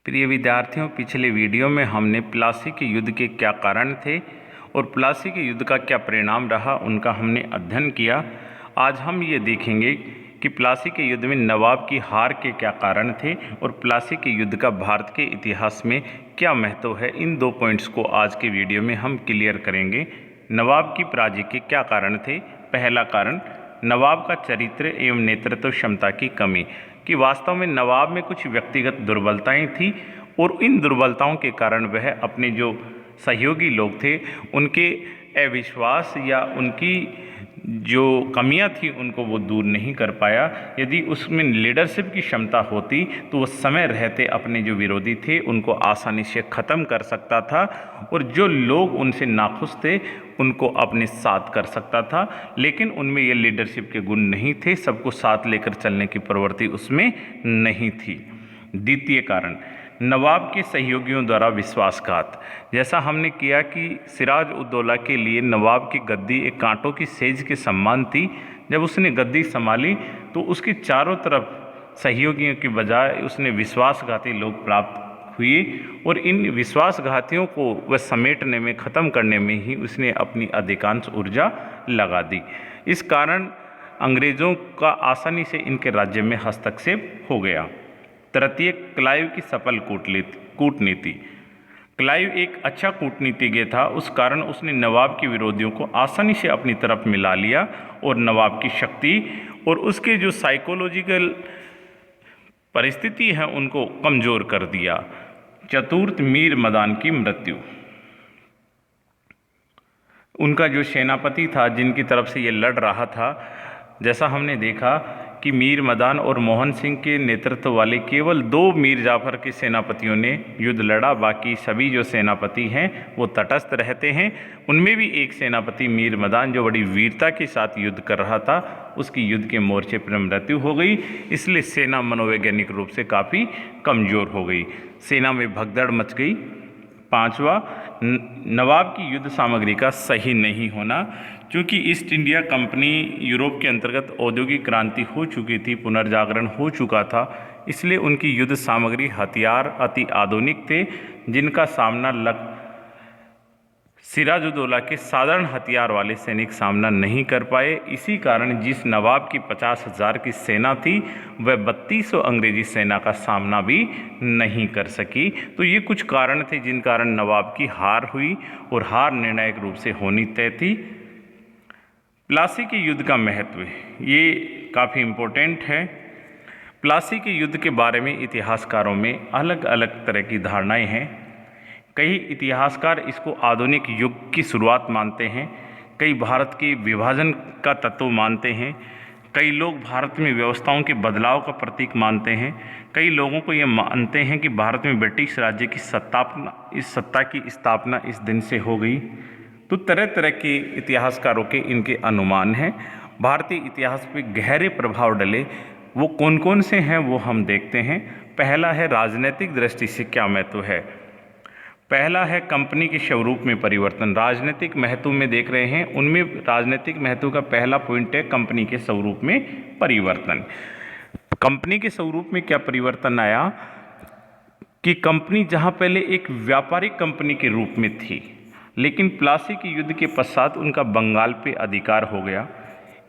प्रिय विद्यार्थियों, पिछले वीडियो में हमने प्लासी के युद्ध के क्या कारण थे और प्लासी के युद्ध का क्या परिणाम रहा, उनका हमने अध्ययन किया। आज हम ये देखेंगे कि प्लासी के युद्ध में नवाब की हार के क्या कारण थे और प्लासी के युद्ध का भारत के इतिहास में क्या महत्व है। इन दो पॉइंट्स को आज के वीडियो में हम क्लियर करेंगे। नवाब की पराजय के क्या कारण थे। पहला कारण, नवाब का चरित्र एवं नेतृत्व क्षमता की कमी, कि वास्तव में नवाब में कुछ व्यक्तिगत दुर्बलताएं थी और इन दुर्बलताओं के कारण वह अपने जो सहयोगी लोग थे उनके अविश्वास या उनकी जो कमियां थी उनको वो दूर नहीं कर पाया। यदि उसमें लीडरशिप की क्षमता होती तो वो समय रहते अपने जो विरोधी थे उनको आसानी से ख़त्म कर सकता था और जो लोग उनसे नाखुश थे उनको अपने साथ कर सकता था, लेकिन उनमें ये लीडरशिप के गुण नहीं थे, सबको साथ लेकर चलने की प्रवृत्ति उसमें नहीं थी। द्वितीय कारण, नवाब के सहयोगियों द्वारा विश्वासघात। जैसा हमने किया कि सिराज उद दौला के लिए नवाब की गद्दी एक कांटों की सेज के समान थी। जब उसने गद्दी संभाली तो उसके चारों तरफ सहयोगियों की बजाय उसने विश्वासघाती लोग प्राप्त हुए और इन विश्वासघातियों को वह समेटने में, ख़त्म करने में ही उसने अपनी अधिकांश ऊर्जा लगा दी। इस कारण अंग्रेज़ों का आसानी से इनके राज्य में हस्तक्षेप हो गया। तृतीय, क्लाइव की सफल कूटनीति। क्लाइव एक अच्छा कूटनीतिज्ञ था, उस कारण उसने नवाब के विरोधियों को आसानी से अपनी तरफ मिला लिया और नवाब की शक्ति और उसके जो साइकोलॉजिकल परिस्थिति है उनको कमज़ोर कर दिया। चतुर्थ, मीर मदान की मृत्यु। उनका जो सेनापति था जिनकी तरफ से ये लड़ रहा था, जैसा हमने देखा कि मीर मदान और मोहन सिंह के नेतृत्व वाले केवल 2 मीर जाफर के सेनापतियों ने युद्ध लड़ा, बाकी सभी जो सेनापति हैं वो तटस्थ रहते हैं। उनमें भी एक सेनापति मीर मदान जो बड़ी वीरता के साथ युद्ध कर रहा था, उसकी युद्ध के मोर्चे पर मृत्यु हो गई, इसलिए सेना मनोवैज्ञानिक रूप से काफ़ी कमज़ोर हो गई, सेना में भगदड़ मच गई। पांचवा, नवाब की युद्ध सामग्री का सही नहीं होना। क्योंकि ईस्ट इंडिया कंपनी यूरोप के अंतर्गत औद्योगिक क्रांति हो चुकी थी, पुनर्जागरण हो चुका था, इसलिए उनकी युद्ध सामग्री, हथियार अति आधुनिक थे जिनका सामना सिराज उद दौला के साधारण हथियार वाले सैनिक सामना नहीं कर पाए। इसी कारण जिस नवाब की 50,000 की सेना थी वह 3200 अंग्रेजी सेना का सामना भी नहीं कर सकी। तो ये कुछ कारण थे जिन कारण नवाब की हार हुई और हार निर्णायक रूप से होनी तय थी। प्लासी के युद्ध का महत्व, ये काफ़ी इम्पोर्टेंट है। प्लासी के युद्ध के बारे में इतिहासकारों में अलग अलग तरह की धारणाएं हैं। कई इतिहासकार इसको आधुनिक युग की शुरुआत मानते हैं, कई भारत के विभाजन का तत्व मानते हैं, कई लोग भारत में व्यवस्थाओं के बदलाव का प्रतीक मानते हैं, कई लोगों को ये मानते हैं कि भारत में ब्रिटिश राज्य की सत्ता की स्थापना इस दिन से हो गई। तो तरह तरह के इतिहासकारों के इनके अनुमान हैं। भारतीय इतिहास पे गहरे प्रभाव डले वो कौन कौन से हैं वो हम देखते हैं। पहला है राजनीतिक दृष्टि से क्या महत्व है। पहला है कंपनी के स्वरूप में परिवर्तन। राजनीतिक महत्व में देख रहे हैं, उनमें राजनीतिक महत्व का पहला पॉइंट है कंपनी के स्वरूप में परिवर्तन। कंपनी के स्वरूप में क्या परिवर्तन आया कि कंपनी जहां पहले एक व्यापारिक कंपनी के रूप में थी, लेकिन प्लासी के युद्ध के पश्चात उनका बंगाल पे अधिकार हो गया।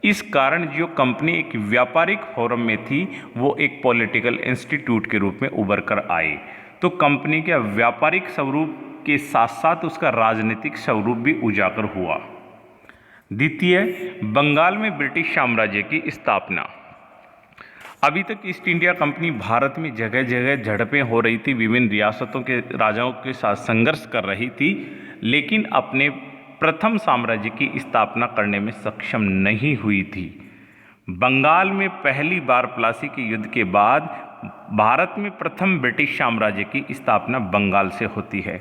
इस कारण जो कंपनी एक व्यापारिक फोरम में थी वो एक पॉलिटिकल इंस्टीट्यूट के रूप में उभर कर आई। तो कंपनी के व्यापारिक स्वरूप के साथ साथ उसका राजनीतिक स्वरूप भी उजागर हुआ। द्वितीय, बंगाल में ब्रिटिश साम्राज्य की स्थापना। अभी तक ईस्ट इंडिया कंपनी भारत में जगह जगह झड़पें हो रही थी, विभिन्न रियासतों के राजाओं के साथ संघर्ष कर रही थी, लेकिन अपने प्रथम साम्राज्य की स्थापना करने में सक्षम नहीं हुई थी। बंगाल में पहली बार प्लासी के युद्ध के बाद भारत में प्रथम ब्रिटिश साम्राज्य की स्थापना बंगाल से होती है।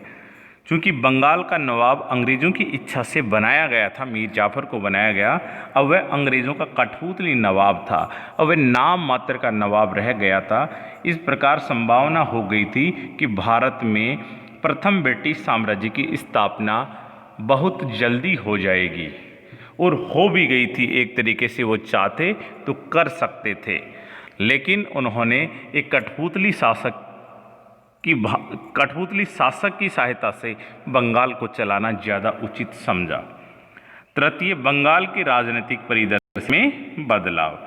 चूँकि बंगाल का नवाब अंग्रेज़ों की इच्छा से बनाया गया था, मीर जाफर को बनाया गया, अब वह अंग्रेज़ों का कठपुतली नवाब था, अब वह नाम मात्र का नवाब रह गया था। इस प्रकार संभावना हो गई थी कि भारत में प्रथम ब्रिटिश साम्राज्य की स्थापना बहुत जल्दी हो जाएगी और हो भी गई थी। एक तरीके से वो चाहते तो कर सकते थे, लेकिन उन्होंने एक कठपुतली शासक कि कठपुतली शासक की सहायता से बंगाल को चलाना ज़्यादा उचित समझा। तृतीय, बंगाल के राजनीतिक परिदृश्य में बदलाव।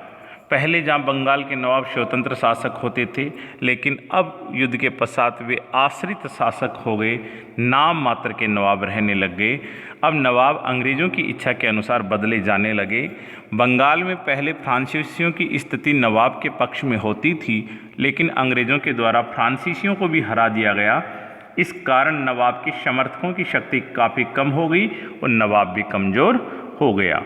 पहले जहां बंगाल के नवाब स्वतंत्र शासक होते थे, लेकिन अब युद्ध के पश्चात वे आश्रित शासक हो गए, नाम मात्र के नवाब रहने लग गए। अब नवाब अंग्रेज़ों की इच्छा के अनुसार बदले जाने लगे। बंगाल में पहले फ्रांसीसियों की स्थिति नवाब के पक्ष में होती थी, लेकिन अंग्रेज़ों के द्वारा फ्रांसीसियों को भी हरा दिया गया। इस कारण नवाब के समर्थकों की शक्ति काफ़ी कम हो गई और नवाब भी कमज़ोर हो गया।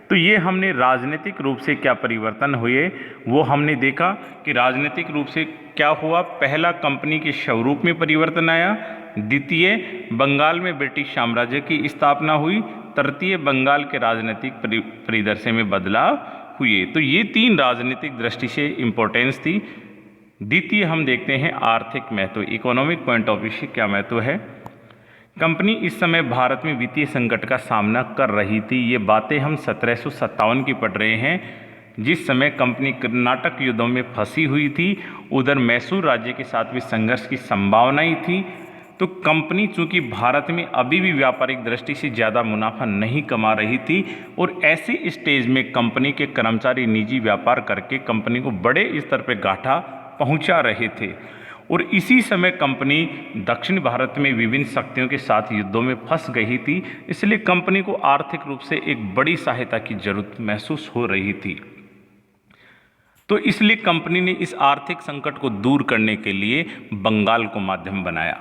तो ये हमने राजनीतिक रूप से क्या परिवर्तन हुए वो हमने देखा कि राजनीतिक रूप से क्या हुआ। पहला, कंपनी के स्वरूप में परिवर्तन आया। द्वितीय, बंगाल में ब्रिटिश साम्राज्य की स्थापना हुई। तृतीय, बंगाल के राजनीतिक परिदृश्य में बदलाव हुए। तो ये 3 राजनीतिक दृष्टि से इम्पोर्टेंस थी। द्वितीय हम देखते हैं आर्थिक महत्व, इकोनॉमिक पॉइंट ऑफ व्यू से क्या महत्व है। कंपनी इस समय भारत में वित्तीय संकट का सामना कर रही थी। ये बातें हम 1757 की पढ़ रहे हैं, जिस समय कंपनी कर्नाटक युद्धों में फंसी हुई थी। उधर मैसूर राज्य के साथ भी संघर्ष की संभावनाएं थी। तो कंपनी चूंकि भारत में अभी भी व्यापारिक दृष्टि से ज़्यादा मुनाफा नहीं कमा रही थी और ऐसे स्टेज में कंपनी के कर्मचारी निजी व्यापार करके कंपनी को बड़े स्तर पर घाटा पहुंचा रहे थे और इसी समय कंपनी दक्षिण भारत में विभिन्न शक्तियों के साथ युद्धों में फंस गई थी। इसलिए कंपनी को आर्थिक रूप से एक बड़ी सहायता की जरूरत महसूस हो रही थी। तो इसलिए कंपनी ने इस आर्थिक संकट को दूर करने के लिए बंगाल को माध्यम बनाया।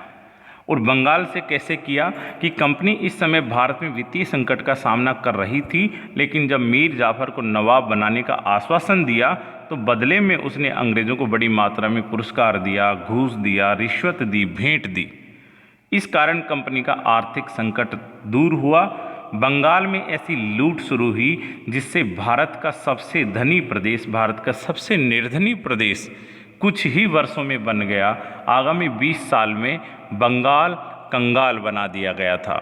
और बंगाल से कैसे किया कि कंपनी इस समय भारत में वित्तीय संकट का सामना कर रही थी, लेकिन जब मीर जाफर को नवाब बनाने का आश्वासन दिया तो बदले में उसने अंग्रेज़ों को बड़ी मात्रा में पुरस्कार दिया, घूस दिया, रिश्वत दी, भेंट दी। इस कारण कंपनी का आर्थिक संकट दूर हुआ। बंगाल में ऐसी लूट शुरू हुई जिससे भारत का सबसे धनी प्रदेश, भारत का सबसे निर्धनी प्रदेश कुछ ही वर्षों में बन गया। आगामी 20 साल में बंगाल कंगाल बना दिया गया था।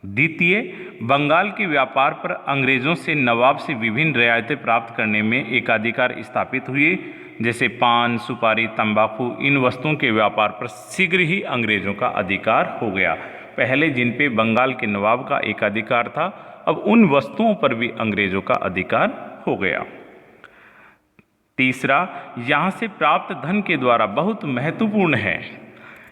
द्वितीय, बंगाल के व्यापार पर अंग्रेज़ों से नवाब से विभिन्न रियायतें प्राप्त करने में एकाधिकार स्थापित हुए, जैसे पान, सुपारी, तंबाकू, इन वस्तुओं के व्यापार पर शीघ्र ही अंग्रेज़ों का अधिकार हो गया। पहले जिन पे बंगाल के नवाब का एकाधिकार था, अब उन वस्तुओं पर भी अंग्रेज़ों का अधिकार हो गया। तीसरा, यहाँ से प्राप्त धन के द्वारा बहुत महत्वपूर्ण है,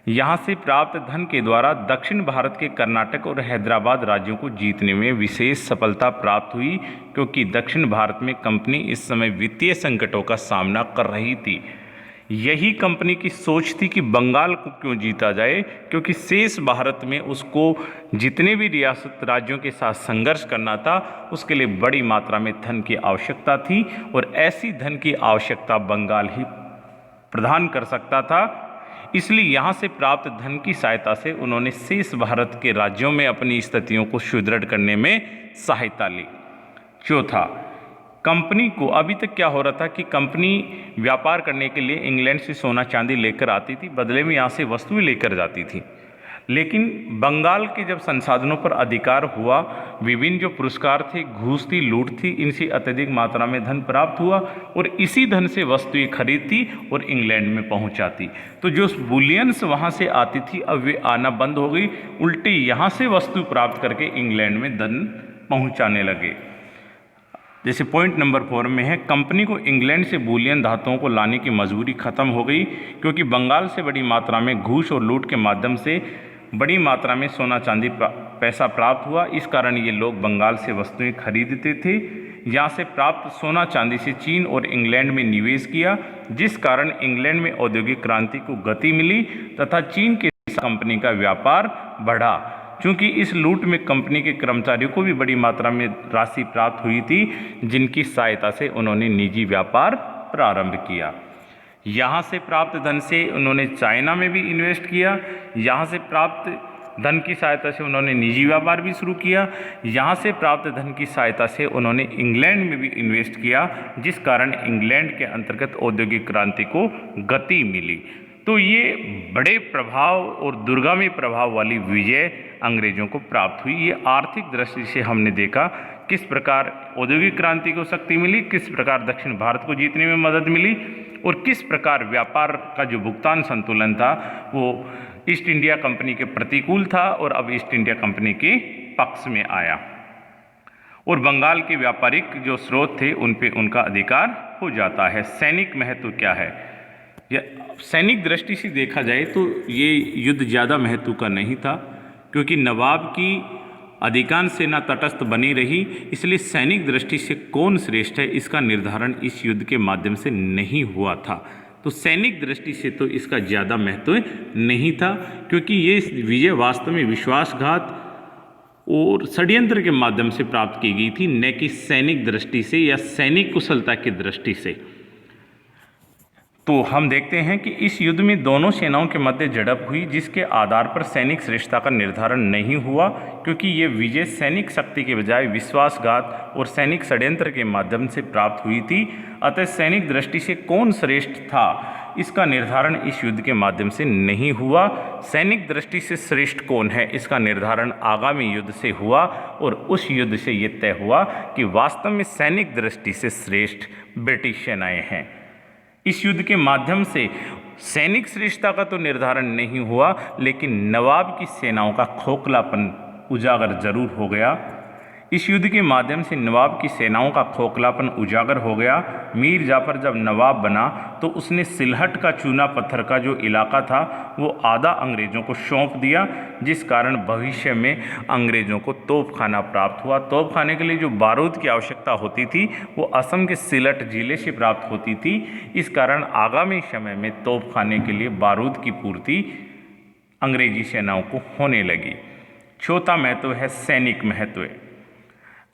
यहाँ से प्राप्त धन के द्वारा दक्षिण भारत के कर्नाटक और हैदराबाद राज्यों को जीतने में विशेष सफलता प्राप्त हुई, क्योंकि दक्षिण भारत में कंपनी इस समय वित्तीय संकटों का सामना कर रही थी। यही कंपनी की सोच थी कि बंगाल को क्यों जीता जाए, क्योंकि शेष भारत में उसको जितने भी रियासत राज्यों के साथ संघर्ष करना था, उसके लिए बड़ी मात्रा में धन की आवश्यकता थी और ऐसी धन की आवश्यकता बंगाल ही प्रदान कर सकता था। इसलिए यहाँ से प्राप्त धन की सहायता से उन्होंने शेष भारत के राज्यों में अपनी स्थितियों को सुदृढ़ करने में सहायता ली। चौथा, कंपनी को अभी तक क्या हो रहा था कि कंपनी व्यापार करने के लिए इंग्लैंड से सोना चांदी लेकर आती थी, बदले में यहाँ से वस्तुएं लेकर जाती थी। लेकिन बंगाल के जब संसाधनों पर अधिकार हुआ, विभिन्न जो पुरस्कार थे, घूस थी, लूट थी, इनसे अत्यधिक मात्रा में धन प्राप्त हुआ और इसी धन से वस्तुएं खरीदती और इंग्लैंड में पहुंचाती। तो जो बुलियंस वहां से आती थी अब वे आना बंद हो गई, उल्टे यहाँ से वस्तु प्राप्त करके इंग्लैंड में धन पहुंचाने लगे। जैसे पॉइंट नंबर 4 में है, कंपनी को इंग्लैंड से बुलियन धातुओं को लाने की मजबूरी खत्म हो गई, क्योंकि बंगाल से बड़ी मात्रा में घूस और लूट के माध्यम से बड़ी मात्रा में सोना चांदी पैसा प्राप्त हुआ। इस कारण ये लोग बंगाल से वस्तुएं खरीदते थे। यहाँ से प्राप्त सोना चांदी से चीन और इंग्लैंड में निवेश किया, जिस कारण इंग्लैंड में औद्योगिक क्रांति को गति मिली तथा चीन के साथ कंपनी का व्यापार बढ़ा। चूँकि इस लूट में कंपनी के कर्मचारियों को भी बड़ी मात्रा में राशि प्राप्त हुई थी, जिनकी सहायता से उन्होंने निजी व्यापार प्रारंभ किया। यहाँ से प्राप्त धन से उन्होंने चाइना में भी इन्वेस्ट किया, यहाँ से प्राप्त धन की सहायता से उन्होंने निजी व्यापार भी शुरू किया, यहाँ से प्राप्त धन की सहायता से उन्होंने इंग्लैंड में भी इन्वेस्ट किया, जिस कारण इंग्लैंड के अंतर्गत औद्योगिक क्रांति को गति मिली। तो ये बड़े प्रभाव और दूरगामी प्रभाव वाली विजय अंग्रेजों को प्राप्त हुई। ये आर्थिक दृष्टि से हमने देखा किस प्रकार औद्योगिक क्रांति को शक्ति मिली, किस प्रकार दक्षिण भारत को जीतने में मदद मिली और किस प्रकार व्यापार का जो भुगतान संतुलन था वो ईस्ट इंडिया कंपनी के प्रतिकूल था और अब ईस्ट इंडिया कंपनी के पक्ष में आया, और बंगाल के व्यापारिक जो स्रोत थे उन पे उनका अधिकार हो जाता है। सैनिक महत्व क्या है? सैनिक दृष्टि से देखा जाए तो ये युद्ध ज़्यादा महत्व का नहीं था, क्योंकि नवाब की अधिकांश सेना तटस्थ बनी रही, इसलिए सैनिक दृष्टि से कौन श्रेष्ठ है इसका निर्धारण इस युद्ध के माध्यम से नहीं हुआ था। तो सैनिक दृष्टि से तो इसका ज़्यादा महत्व नहीं था, क्योंकि ये विजय वास्तव में विश्वासघात और षड्यंत्र के माध्यम से प्राप्त की गई थी, न कि सैनिक दृष्टि से या सैनिक कुशलता की दृष्टि से। तो हम देखते हैं कि इस युद्ध में दोनों सेनाओं के मध्य झड़प हुई, जिसके आधार पर सैनिक श्रेष्ठता का निर्धारण नहीं हुआ, क्योंकि ये विजय सैनिक शक्ति के बजाय विश्वासघात और सैनिक षड्यंत्र के माध्यम से प्राप्त हुई थी। अतः सैनिक दृष्टि से कौन श्रेष्ठ था इसका निर्धारण इस युद्ध के माध्यम से नहीं हुआ। सैनिक दृष्टि से श्रेष्ठ कौन है इसका निर्धारण आगामी युद्ध से हुआ, और उस युद्ध से ये तय हुआ कि वास्तव में सैनिक दृष्टि से श्रेष्ठ ब्रिटिश सेनाएं हैं। इस युद्ध के माध्यम से सैनिक श्रेष्ठता का तो निर्धारण नहीं हुआ, लेकिन नवाब की सेनाओं का खोखलापन उजागर जरूर हो गया। इस युद्ध के माध्यम से नवाब की सेनाओं का खोखलापन उजागर हो गया। मीर जाफर जब नवाब बना तो उसने सिलहट का चूना पत्थर का जो इलाका था वो आधा अंग्रेज़ों को सौंप दिया, जिस कारण भविष्य में अंग्रेज़ों को तोपखाना प्राप्त हुआ। तोपखाने के लिए जो बारूद की आवश्यकता होती थी वो असम के सिलहट जिले से प्राप्त होती थी। इस कारण आगामी समय में तोपखाने के लिए बारूद की पूर्ति अंग्रेजी सेनाओं को होने लगी। चौथा महत्व है सैनिक महत्व।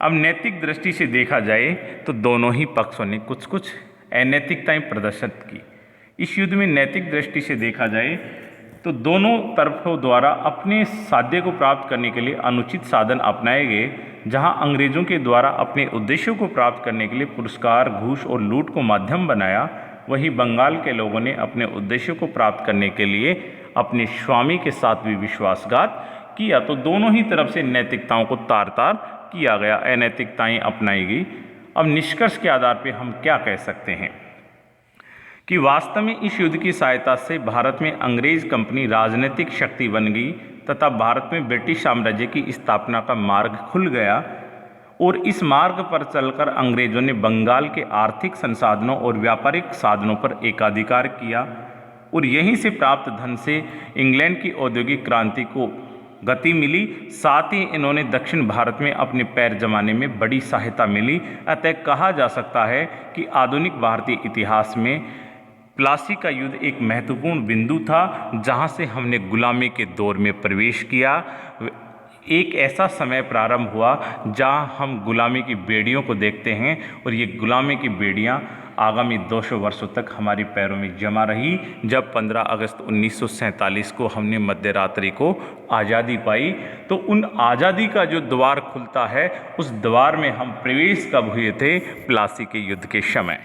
अब नैतिक दृष्टि से देखा जाए तो दोनों ही पक्षों ने कुछ कुछ अनैतिकताएं प्रदर्शित की। इस युद्ध में नैतिक दृष्टि से देखा जाए तो दोनों तरफों द्वारा अपने साध्य को प्राप्त करने के लिए अनुचित साधन अपनाए गए। जहां अंग्रेज़ों के द्वारा अपने उद्देश्यों को प्राप्त करने के लिए पुरस्कार, घूस और लूट को माध्यम बनाया, वहीं बंगाल के लोगों ने अपने उद्देश्यों को प्राप्त करने के लिए अपने स्वामी के साथ भी विश्वासघात किया। तो दोनों ही तरफ से नैतिकताओं को तार तार किया गया, अनैतिकताएं अपनाई गई। अब निष्कर्ष के आधार पर हम क्या कह सकते हैं कि वास्तव में इस युद्ध की सहायता से भारत में अंग्रेज कंपनी राजनीतिक शक्ति बन गई तथा भारत में ब्रिटिश साम्राज्य की स्थापना का मार्ग खुल गया, और इस मार्ग पर चलकर अंग्रेजों ने बंगाल के आर्थिक संसाधनों और व्यापारिक साधनों पर एकाधिकार किया, और यहीं से प्राप्त धन से इंग्लैंड की औद्योगिक क्रांति को गति मिली। साथ ही इन्होंने दक्षिण भारत में अपने पैर जमाने में बड़ी सहायता मिली। अतः कहा जा सकता है कि आधुनिक भारतीय इतिहास में प्लासी का युद्ध एक महत्वपूर्ण बिंदु था, जहां से हमने गुलामी के दौर में प्रवेश किया। एक ऐसा समय प्रारंभ हुआ जहां हम गुलामी की बेड़ियों को देखते हैं, और ये गुलामी की बेड़ियां आगामी 200 वर्षों तक हमारे पैरों में जमा रही। जब 15 अगस्त 1947 को हमने मध्यरात्रि को आज़ादी पाई, तो उन आज़ादी का जो द्वार खुलता है, उस द्वार में हम प्रवेश कब हुए थे? प्लासी के युद्ध के समय।